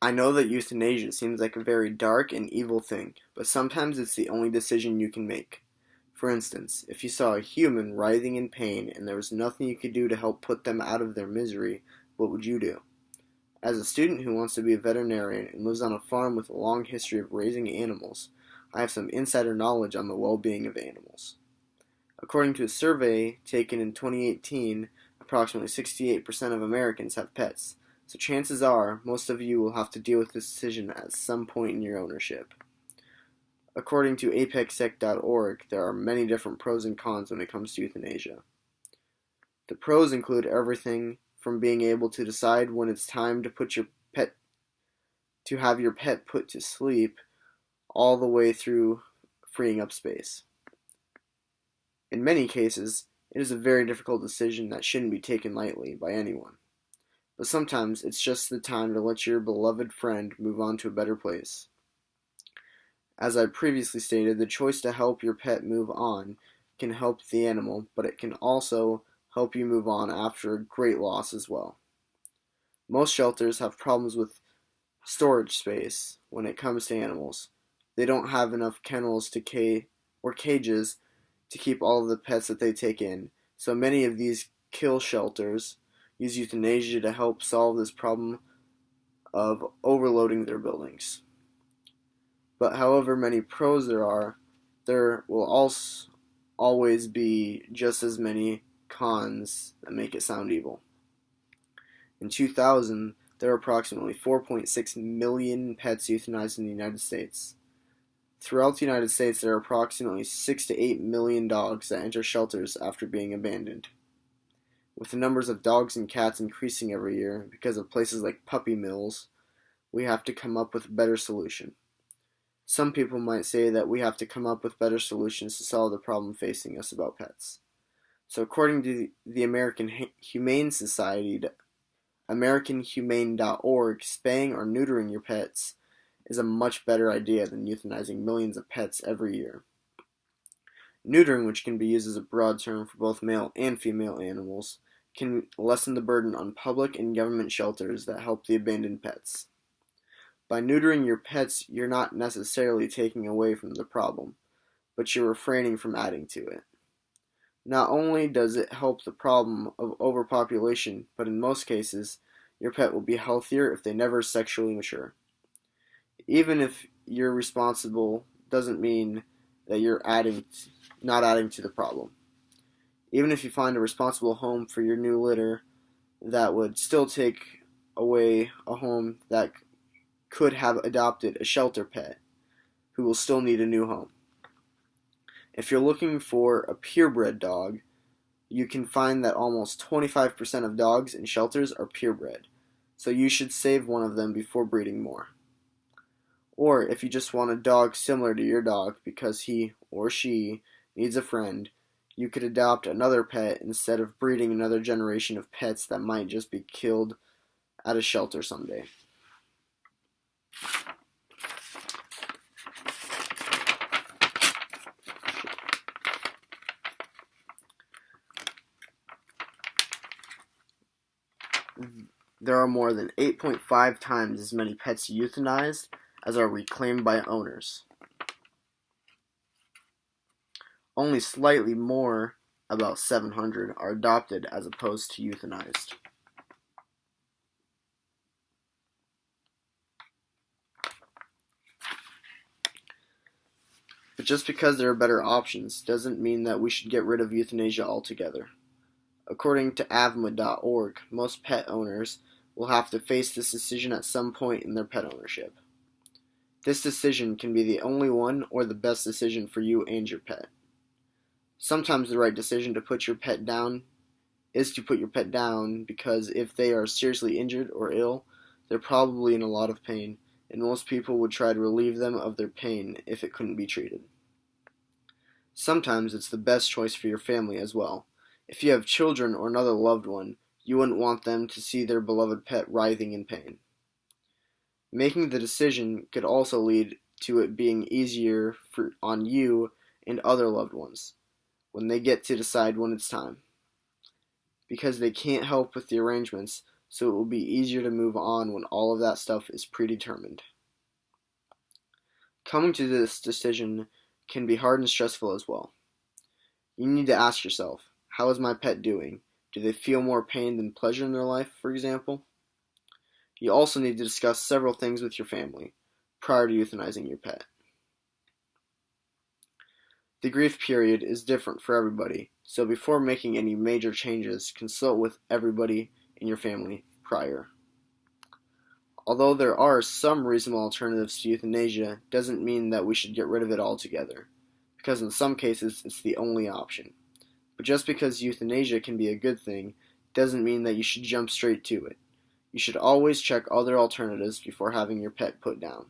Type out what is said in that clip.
I know that euthanasia seems like a very dark and evil thing, but sometimes it's the only decision you can make. For instance, if you saw a human writhing in pain and there was nothing you could do to help put them out of their misery, what would you do? As a student who wants to be a veterinarian and lives on a farm with a long history of raising animals, I have some insider knowledge on the well-being of animals. According to a survey taken in 2018, approximately 68% of Americans have pets, so chances are most of you will have to deal with this decision at some point in your ownership. According to apexec.org, there are many different pros and cons when it comes to euthanasia. The pros include everything from being able to decide when it's time to have your pet put to sleep, all the way through freeing up space. In many cases, it is a very difficult decision that shouldn't be taken lightly by anyone. But sometimes it's just the time to let your beloved friend move on to a better place. As I previously stated, the choice to help your pet move on can help the animal, but it can also help you move on after a great loss as well. Most shelters have problems with storage space when it comes to animals. They don't have enough kennels or cages to keep all of the pets that they take in, so many of these kill shelters use euthanasia to help solve this problem of overloading their buildings. But however many pros there are, there will also always be just as many cons that make it sound evil. In 2000, there were approximately 4.6 million pets euthanized in the United States. Throughout the United States, there are approximately 6 to 8 million dogs that enter shelters after being abandoned. With the numbers of dogs and cats increasing every year because of places like puppy mills, we have to come up with a better solution. Some people might say that we have to come up with better solutions to solve the problem facing us about pets. So according to the American Humane Society, AmericanHumane.org, spaying or neutering your pets is a much better idea than euthanizing millions of pets every year. Neutering, which can be used as a broad term for both male and female animals, can lessen the burden on public and government shelters that help the abandoned pets. By neutering your pets, you're not necessarily taking away from the problem, but you're refraining from adding to it. Not only does it help the problem of overpopulation, but in most cases, your pet will be healthier if they never sexually mature. Even if you're responsible doesn't mean that you're not adding to the problem. Even if you find a responsible home for your new litter, that would still take away a home that could have adopted a shelter pet who will still need a new home. If you're looking for a purebred dog, you can find that almost 25% of dogs in shelters are purebred, so you should save one of them before breeding more. Or if you just want a dog similar to your dog because he or she needs a friend, you could adopt another pet instead of breeding another generation of pets that might just be killed at a shelter someday. There are more than 8.5 times as many pets euthanized as are reclaimed by owners. Only slightly more, about 700, are adopted as opposed to euthanized. But just because there are better options doesn't mean that we should get rid of euthanasia altogether. According to avma.org, most pet owners will have to face this decision at some point in their pet ownership. This decision can be the only one or the best decision for you and your pet. Sometimes the right decision to put your pet down is to put your pet down because if they are seriously injured or ill, they're probably in a lot of pain, and most people would try to relieve them of their pain if it couldn't be treated. Sometimes it's the best choice for your family as well. If you have children or another loved one, you wouldn't want them to see their beloved pet writhing in pain. Making the decision could also lead to it being easier on you and other loved ones when they get to decide when it's time. Because they can't help with the arrangements, so it will be easier to move on when all of that stuff is predetermined. Coming to this decision can be hard and stressful as well. You need to ask yourself, how is my pet doing? Do they feel more pain than pleasure in their life, for example? You also need to discuss several things with your family prior to euthanizing your pet. The grief period is different for everybody, so before making any major changes, consult with everybody in your family prior. Although there are some reasonable alternatives to euthanasia, doesn't mean that we should get rid of it altogether, because in some cases it's the only option. But just because euthanasia can be a good thing, doesn't mean that you should jump straight to it. You should always check other alternatives before having your pet put down.